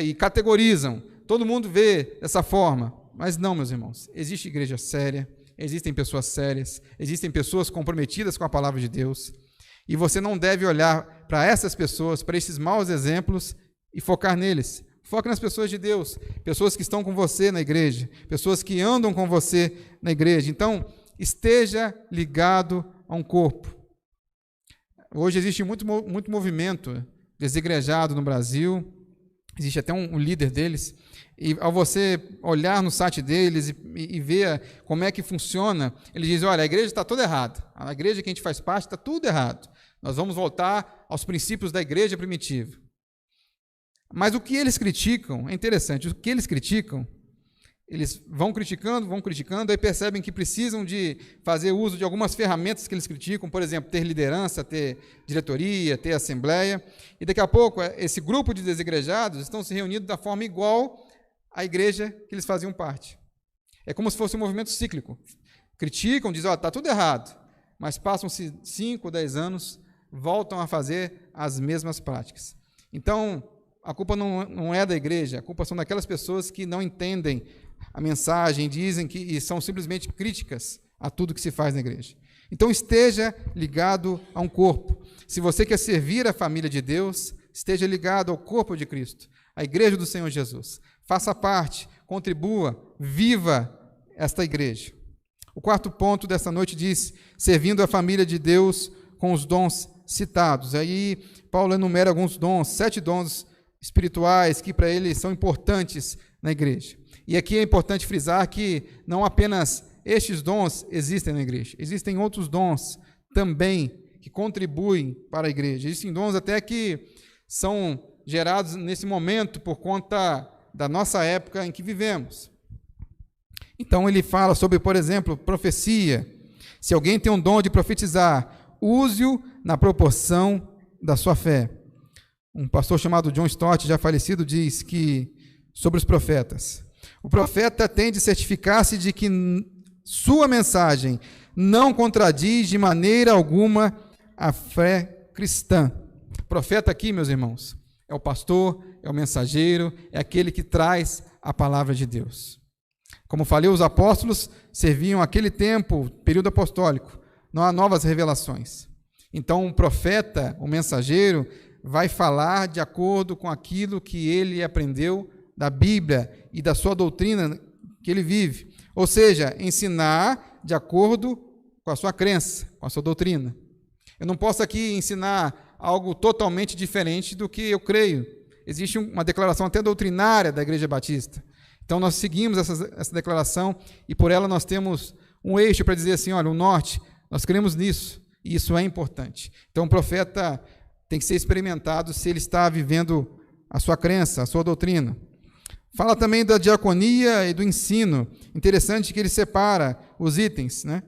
e categorizam, todo mundo vê dessa forma. Mas não, meus irmãos, existe igreja séria, existem pessoas sérias, existem pessoas comprometidas com a palavra de Deus, e você não deve olhar para essas pessoas, para esses maus exemplos e focar neles. Foque nas pessoas de Deus, pessoas que estão com você na igreja, pessoas que andam com você na igreja. Então, esteja ligado a um corpo. Hoje existe muito movimento desigrejado no Brasil, existe até um líder deles, e ao você olhar no site deles e ver como é que funciona, ele diz, olha, a igreja está toda errada, a igreja que a gente faz parte está tudo errado, nós vamos voltar aos princípios da igreja primitiva. Mas o que eles criticam, é interessante, o que eles criticam, eles vão criticando, aí percebem que precisam de fazer uso de algumas ferramentas que eles criticam, por exemplo, ter liderança, ter diretoria, ter assembleia, e daqui a pouco esse grupo de desigrejados estão se reunindo da forma igual à igreja que eles faziam parte. É como se fosse um movimento cíclico. Criticam, dizem, está tudo errado, mas passam-se 5, 10 anos, voltam a fazer as mesmas práticas. Então, a culpa não é da igreja, a culpa são daquelas pessoas que não entendem a mensagem, dizem que e são simplesmente críticas a tudo que se faz na igreja. Então, esteja ligado a um corpo. Se você quer servir a família de Deus, esteja ligado ao corpo de Cristo, à igreja do Senhor Jesus. Faça parte, contribua, viva esta igreja. O quarto ponto dessa noite diz, servindo a família de Deus com os dons citados. Aí, Paulo enumera alguns dons, 7 dons espirituais que para ele são importantes na igreja. E aqui é importante frisar que não apenas estes dons existem na igreja, existem outros dons também que contribuem para a igreja. Existem dons até que são gerados nesse momento por conta da nossa época em que vivemos. Então ele fala sobre, por exemplo, profecia. Se alguém tem um dom de profetizar, use-o na proporção da sua fé. Um pastor chamado John Stott, já falecido, diz que sobre os profetas, o profeta tem de certificar-se de que sua mensagem não contradiz de maneira alguma a fé cristã. O profeta aqui, meus irmãos, é o pastor, é o mensageiro, é aquele que traz a palavra de Deus. Como falei, os apóstolos serviam aquele tempo, período apostólico, não há novas revelações. Então, o profeta, o mensageiro, vai falar de acordo com aquilo que ele aprendeu da Bíblia e da sua doutrina que ele vive. Ou seja, ensinar de acordo com a sua crença, com a sua doutrina. Eu não posso aqui ensinar algo totalmente diferente do que eu creio. Existe uma declaração até doutrinária da Igreja Batista. Então, nós seguimos essa declaração e por ela nós temos um eixo para dizer assim, olha, o norte, nós cremos nisso e isso é importante. Então, o profeta tem que ser experimentado se ele está vivendo a sua crença, a sua doutrina. Fala também da diaconia e do ensino. Interessante que ele separa os itens, né?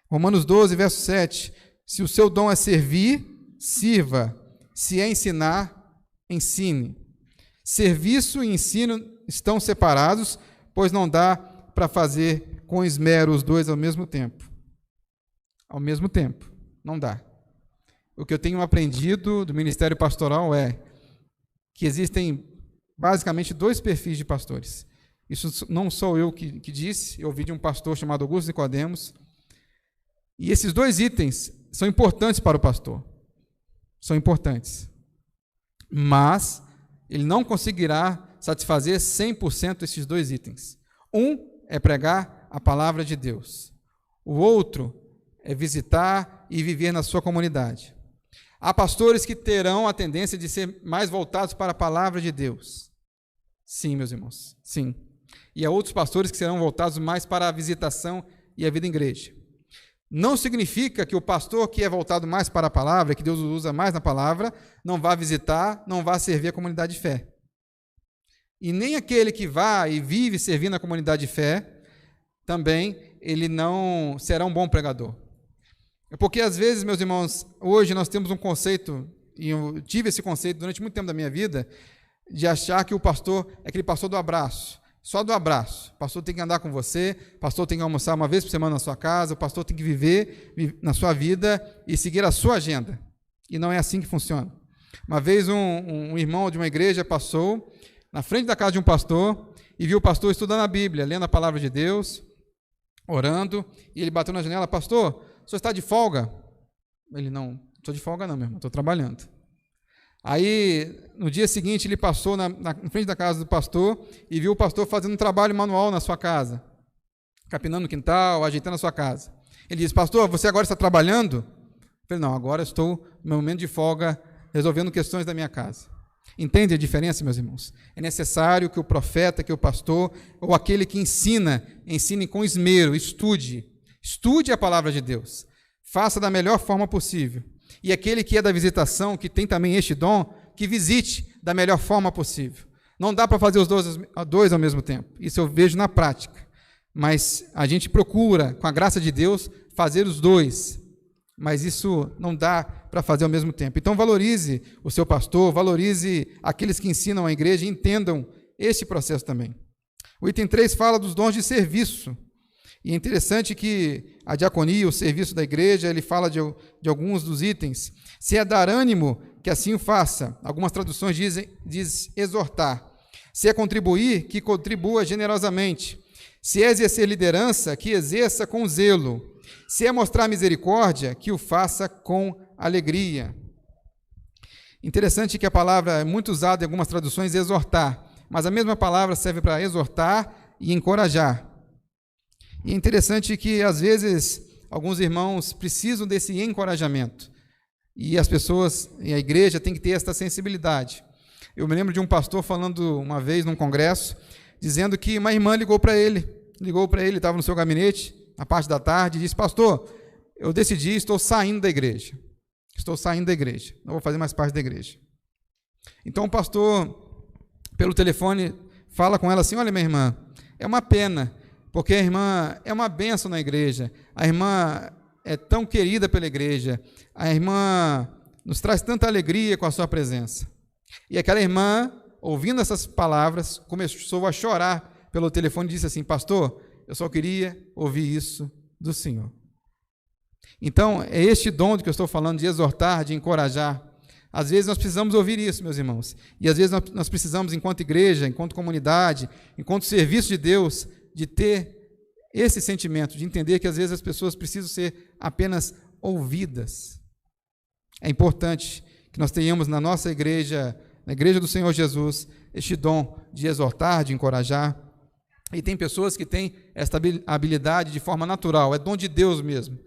Romanos 12, verso 7. Se o seu dom é servir, sirva. Se é ensinar, ensine. Serviço e ensino estão separados, pois não dá para fazer com esmero os dois ao mesmo tempo. Ao mesmo tempo, não dá. O que eu tenho aprendido do ministério pastoral é que existem basicamente 2 perfis de pastores. Isso não sou eu que disse, eu ouvi de um pastor chamado Augusto Nicodemos. E esses 2 itens são importantes para o pastor. São importantes. Mas ele não conseguirá satisfazer 100% esses 2 itens. Um é pregar a palavra de Deus. O outro é visitar e viver na sua comunidade. Há pastores que terão a tendência de ser mais voltados para a palavra de Deus. Sim, meus irmãos, sim. E há outros pastores que serão voltados mais para a visitação e a vida em igreja. Não significa que o pastor que é voltado mais para a palavra, que Deus o usa mais na palavra, não vá visitar, não vá servir a comunidade de fé. E nem aquele que vá e vive servindo a comunidade de fé, também ele não será um bom pregador. Porque às vezes, meus irmãos, hoje nós temos um conceito, e eu tive esse conceito durante muito tempo da minha vida, de achar que o pastor é aquele pastor do abraço, só do abraço. O pastor tem que andar com você, o pastor tem que almoçar uma vez por semana na sua casa, o pastor tem que viver na sua vida e seguir a sua agenda. E não é assim que funciona. Uma vez um irmão de uma igreja passou na frente da casa de um pastor e viu o pastor estudando a Bíblia, lendo a palavra de Deus, orando, e ele bateu na janela, pastor, o senhor está de folga? Ele, não estou de folga não, meu irmão, estou trabalhando. Aí, no dia seguinte, ele passou na frente da casa do pastor e viu o pastor fazendo um trabalho manual na sua casa, capinando o quintal, ajeitando a sua casa. Ele disse, pastor, você agora está trabalhando? Eu falei, não, agora estou no meu momento de folga, resolvendo questões da minha casa. Entende a diferença, meus irmãos? É necessário que o profeta, que o pastor, ou aquele que ensine com esmero, estude a palavra de Deus, faça da melhor forma possível. E aquele que é da visitação, que tem também este dom, que visite da melhor forma possível. Não dá para fazer os dois ao mesmo tempo, isso eu vejo na prática, mas a gente procura, com a graça de Deus, fazer os dois, mas isso não dá para fazer ao mesmo tempo. Então valorize o seu pastor, valorize aqueles que ensinam a igreja e entendam este processo também. O item 3 fala dos dons de serviço, e é interessante que a diaconia, o serviço da igreja, ele fala de alguns dos itens. Se é dar ânimo, que assim o faça. Algumas traduções diz exortar. Se é contribuir, que contribua generosamente. Se é exercer liderança, que exerça com zelo. Se é mostrar misericórdia, que o faça com alegria. Interessante que a palavra é muito usada em algumas traduções, exortar, mas a mesma palavra serve para exortar e encorajar. E é interessante que, às vezes, alguns irmãos precisam desse encorajamento. E as pessoas, e a igreja tem que ter essa sensibilidade. Eu me lembro de um pastor falando uma vez num congresso, dizendo que uma irmã ligou para ele, estava no seu gabinete, na parte da tarde, e disse: pastor, eu decidi, estou saindo da igreja, não vou fazer mais parte da igreja. Então o pastor, pelo telefone, fala com ela assim: olha, minha irmã, é uma pena, porque a irmã é uma bênção na igreja, a irmã é tão querida pela igreja, a irmã nos traz tanta alegria com a sua presença. E aquela irmã, ouvindo essas palavras, começou a chorar pelo telefone e disse assim: pastor, eu só queria ouvir isso do Senhor. Então, é este dom que eu estou falando, de exortar, de encorajar. Às vezes nós precisamos ouvir isso, meus irmãos, e às vezes nós precisamos, enquanto igreja, enquanto comunidade, enquanto serviço de Deus, de ter esse sentimento, de entender que às vezes as pessoas precisam ser apenas ouvidas. É importante que nós tenhamos na nossa igreja, na igreja do Senhor Jesus, este dom de exortar, de encorajar. E tem pessoas que têm esta habilidade de forma natural, é dom de Deus mesmo.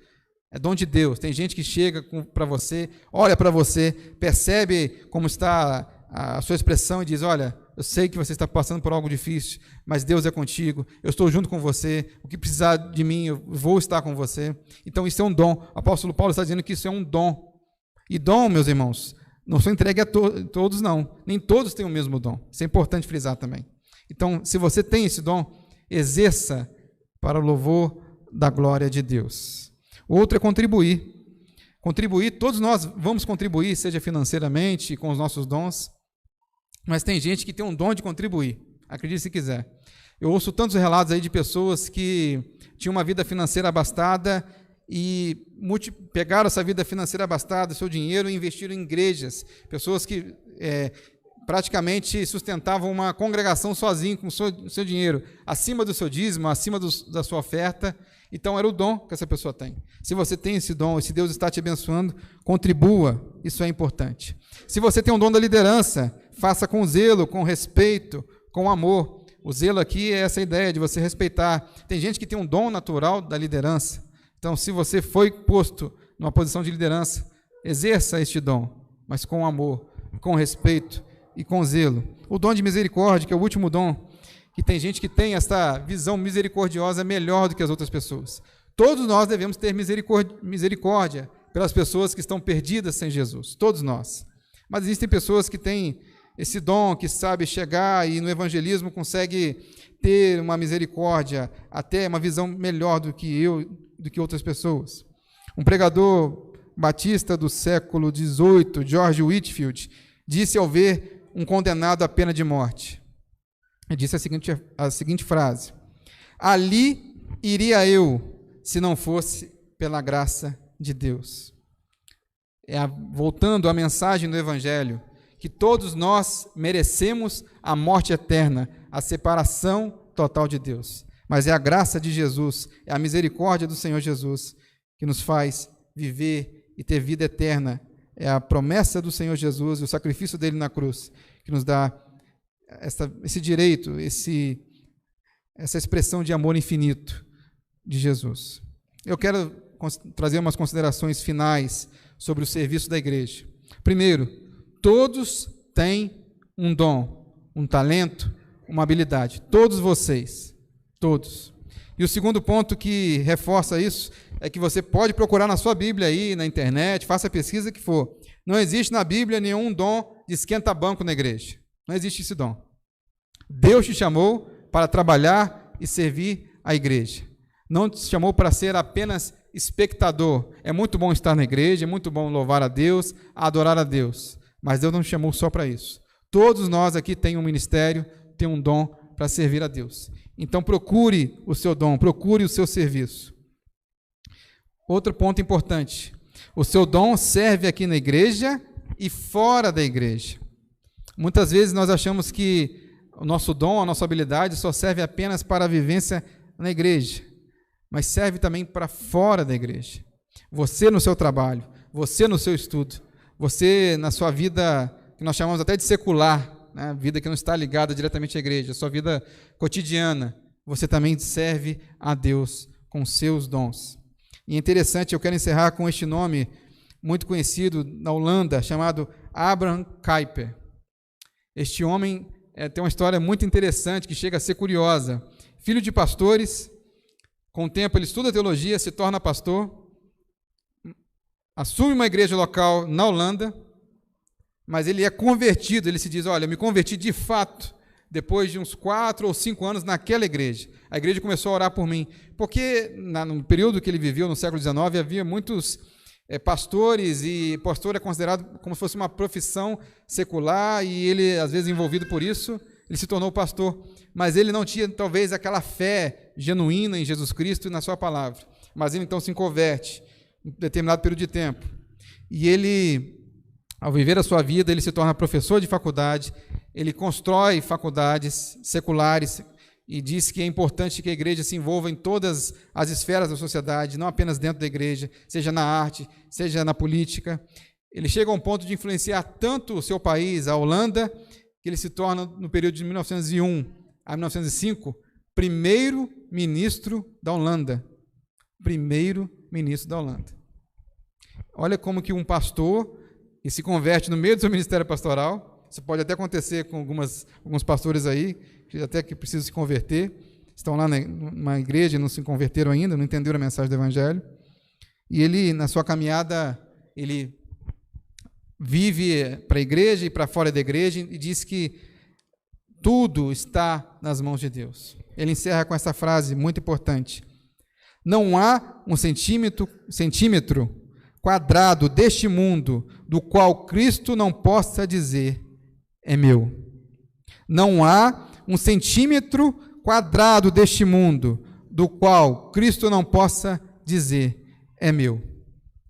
É dom de Deus. Tem gente que chega para você, olha para você, percebe como está a sua expressão e diz: olha, eu sei que você está passando por algo difícil, mas Deus é contigo, eu estou junto com você, o que precisar de mim, eu vou estar com você. Então isso é um dom. O apóstolo Paulo está dizendo que isso é um dom. E dom, meus irmãos, não sou entregue a todos, não. Nem todos têm o mesmo dom. Isso é importante frisar também. Então, se você tem esse dom, exerça para o louvor da glória de Deus. O outro é contribuir. Contribuir, todos nós vamos contribuir, seja financeiramente, com os nossos dons, mas tem gente que tem um dom de contribuir, acredite se quiser. Eu ouço tantos relatos aí de pessoas que tinham uma vida financeira abastada e pegaram essa vida financeira abastada, seu dinheiro, e investiram em igrejas. Pessoas que praticamente sustentavam uma congregação sozinho com o seu dinheiro, acima do seu dízimo, acima da sua oferta. Então era o dom que essa pessoa tem. Se você tem esse dom, se Deus está te abençoando, contribua, isso é importante. Se você tem um dom da liderança, faça com zelo, com respeito, com amor. O zelo aqui é essa ideia de você respeitar. Tem gente que tem um dom natural da liderança. Então, se você foi posto numa posição de liderança, exerça este dom, mas com amor, com respeito e com zelo. O dom de misericórdia, que é o último dom, que tem gente que tem essa visão misericordiosa melhor do que as outras pessoas. Todos nós devemos ter misericórdia pelas pessoas que estão perdidas sem Jesus, todos nós. Mas existem pessoas que têm esse dom, que sabe chegar e no evangelismo consegue ter uma misericórdia, até uma visão melhor do que outras pessoas. Um pregador batista do século XVIII, George Whitefield, disse ao ver um condenado à pena de morte, ele disse a seguinte frase: ali iria eu, se não fosse pela graça de Deus. Voltando à mensagem do Evangelho, que todos nós merecemos a morte eterna, a separação total de Deus. Mas é a graça de Jesus, é a misericórdia do Senhor Jesus que nos faz viver e ter vida eterna. É a promessa do Senhor Jesus e o sacrifício dele na cruz que nos dá esse direito, essa expressão de amor infinito de Jesus. Eu quero trazer umas considerações finais sobre o serviço da igreja. Primeiro, todos têm um dom, um talento, uma habilidade. Todos vocês, todos. E o segundo ponto que reforça isso é que você pode procurar na sua Bíblia aí, na internet, faça a pesquisa que for. Não existe na Bíblia nenhum dom de esquenta-banco na igreja. Não existe esse dom. Deus te chamou para trabalhar e servir a igreja. Não te chamou para ser apenas espectador. É muito bom estar na igreja, é muito bom louvar a Deus, adorar a Deus. Mas Deus não te chamou só para isso. Todos nós aqui temos um ministério, tem um dom para servir a Deus. Então procure o seu dom, procure o seu serviço. Outro ponto importante. O seu dom serve aqui na igreja e fora da igreja. Muitas vezes nós achamos que o nosso dom, a nossa habilidade só serve apenas para a vivência na igreja, mas serve também para fora da igreja. Você no seu trabalho, você no seu estudo, você na sua vida, que nós chamamos até de secular, né? Vida que não está ligada diretamente à igreja, sua vida cotidiana, você também serve a Deus com seus dons. E é interessante, eu quero encerrar com este nome muito conhecido na Holanda, chamado Abraham Kuyper. Este homem tem uma história muito interessante, que chega a ser curiosa. Filho de pastores, com o tempo ele estuda teologia, se torna pastor, assume uma igreja local na Holanda, mas ele é convertido, ele se diz, olha, eu me converti de fato, depois de uns 4 ou 5 anos naquela igreja. A igreja começou a orar por mim, porque no período que ele viveu, no século XIX, havia muitos pastores, e pastor é considerado como se fosse uma profissão secular, e ele, às vezes, envolvido por isso, ele se tornou pastor, mas ele não tinha, talvez, aquela fé genuína em Jesus Cristo e na sua palavra, mas ele, então, se converte em determinado período de tempo, e ele, ao viver a sua vida, ele se torna professor de faculdade, ele constrói faculdades seculares, e diz que é importante que a igreja se envolva em todas as esferas da sociedade, não apenas dentro da igreja, seja na arte, seja na política. Ele chega a um ponto de influenciar tanto o seu país, a Holanda, que ele se torna, no período de 1901 a 1905, primeiro-ministro da Holanda. Primeiro-ministro da Holanda. Olha como que um pastor que se converte no meio do seu ministério pastoral, isso pode até acontecer com alguns pastores aí, até que precisam se converter, estão lá numa igreja e não se converteram ainda, não entenderam a mensagem do Evangelho, e ele, na sua caminhada, ele vive para a igreja e para fora da igreja, e diz que tudo está nas mãos de Deus. Ele encerra com essa frase muito importante: não há um centímetro quadrado deste mundo do qual Cristo não possa dizer, é meu. Não há um centímetro quadrado deste mundo do qual Cristo não possa dizer, é meu.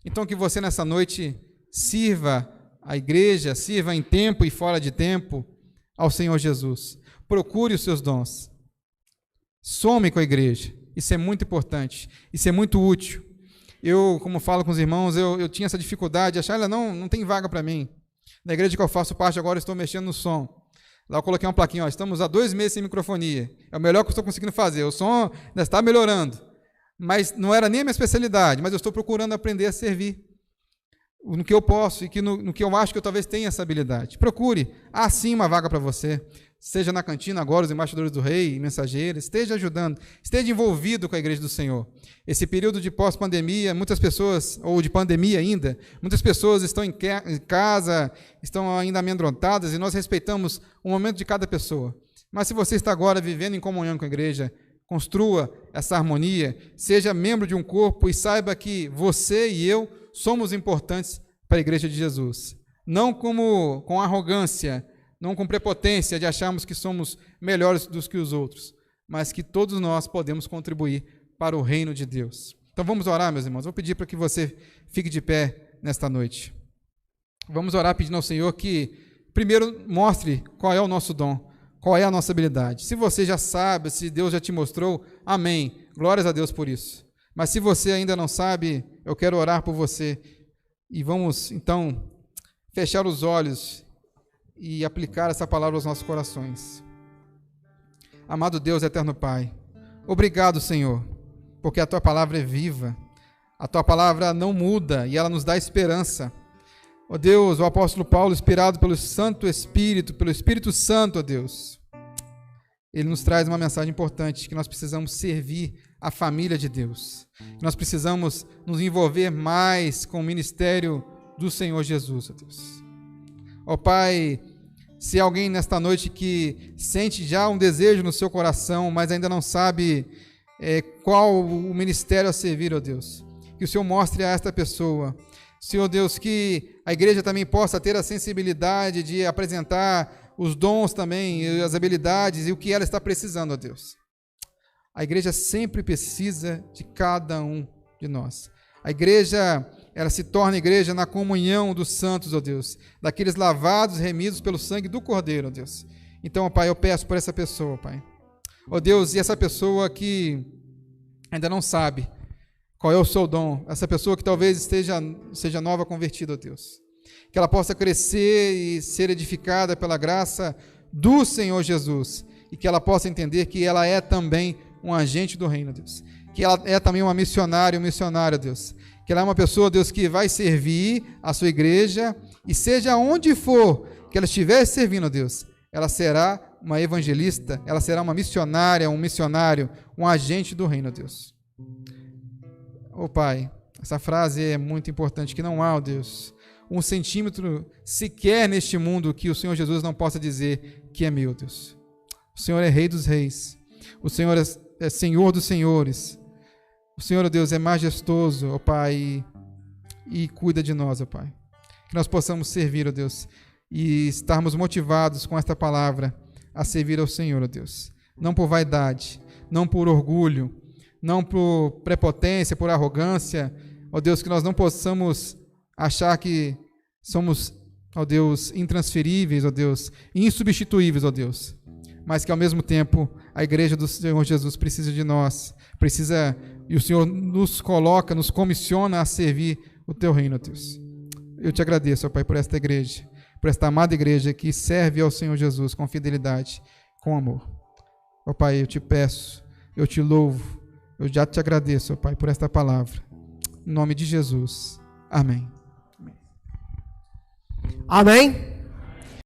Então, que você nessa noite sirva a igreja, sirva em tempo e fora de tempo ao Senhor Jesus. Procure os seus dons. Some com a igreja. Isso é muito importante. Isso é muito útil. Eu, como falo com os irmãos, eu tinha essa dificuldade de achar, não tem vaga para mim. Na igreja que eu faço parte agora, eu estou mexendo no som. Lá eu coloquei uma plaquinha, estamos há 2 meses sem microfonia. É o melhor que eu estou conseguindo fazer. O som ainda está melhorando. Mas não era nem a minha especialidade, mas eu estou procurando aprender a servir no que eu posso e no que eu acho que eu talvez tenha essa habilidade. Procure. Há sim uma vaga para você. Seja na cantina agora, os embaixadores do rei, mensageiros, esteja ajudando, esteja envolvido com a igreja do Senhor. Esse período de pós-pandemia, muitas pessoas, ou de pandemia ainda, muitas pessoas estão em casa, estão ainda amedrontadas, e nós respeitamos o momento de cada pessoa. Mas se você está agora vivendo em comunhão com a igreja, construa essa harmonia, seja membro de um corpo e saiba que você e eu somos importantes para a igreja de Jesus. Não com arrogância, não com prepotência de acharmos que somos melhores do que os outros, mas que todos nós podemos contribuir para o reino de Deus. Então vamos orar, meus irmãos. Vou pedir para que você fique de pé nesta noite. Vamos orar pedindo ao Senhor que, primeiro, mostre qual é o nosso dom, qual é a nossa habilidade. Se você já sabe, se Deus já te mostrou, amém. Glórias a Deus por isso. Mas se você ainda não sabe, eu quero orar por você. E vamos, então, fechar os olhos e aplicar essa palavra aos nossos corações. Amado Deus, eterno Pai, obrigado, Senhor, porque a Tua palavra é viva, a Tua palavra não muda e ela nos dá esperança. Ó Deus, o apóstolo Paulo, inspirado pelo Santo Espírito, pelo Espírito Santo, ó Deus, ele nos traz uma mensagem importante, que nós precisamos servir a família de Deus, que nós precisamos nos envolver mais com o ministério do Senhor Jesus, ó Deus. Ó Pai, se alguém nesta noite que sente já um desejo no seu coração, mas ainda não sabe qual o ministério a servir, ó Deus, que o Senhor mostre a esta pessoa, Senhor Deus, que a igreja também possa ter a sensibilidade de apresentar os dons também, as habilidades e o que ela está precisando, ó Deus. A igreja sempre precisa de cada um de nós. A igreja, ela se torna igreja na comunhão dos santos, ó Deus, daqueles lavados, remidos pelo sangue do Cordeiro, ó Deus. Então, ó Pai, eu peço por essa pessoa, Pai. Ó Deus, e essa pessoa que ainda não sabe qual é o seu dom, essa pessoa que talvez seja nova convertida, ó Deus, que ela possa crescer e ser edificada pela graça do Senhor Jesus, e que ela possa entender que ela é também um agente do reino, Deus, que ela é também uma missionária, um missionário, Deus, que ela é uma pessoa, Deus, que vai servir a sua igreja, e seja onde for que ela estiver servindo, Deus, ela será uma evangelista, ela será uma missionária, um missionário, um agente do reino, Deus. Ó Pai, essa frase é muito importante, que não há, ó Deus, um centímetro sequer neste mundo que o Senhor Jesus não possa dizer que é meu, Deus. O Senhor é Rei dos Reis, o Senhor é Senhor dos Senhores, o Senhor, ó Deus, é majestoso, ó Pai, e cuida de nós, ó Pai. Que nós possamos servir, ó Deus, e estarmos motivados com esta palavra a servir ao Senhor, ó Deus. Não por vaidade, não por orgulho, não por prepotência, por arrogância, ó Deus, que nós não possamos achar que somos, ó Deus, intransferíveis, ó Deus, insubstituíveis, ó Deus, mas que ao mesmo tempo a igreja do Senhor Jesus precisa de nós, e o Senhor nos coloca, nos comissiona a servir o teu reino, ó Deus. Eu te agradeço, ó Pai, por esta igreja, por esta amada igreja que serve ao Senhor Jesus com fidelidade, com amor. Ó Pai, eu te peço, eu te louvo, eu já te agradeço, ó Pai, por esta palavra. Em nome de Jesus. Amém. Amém.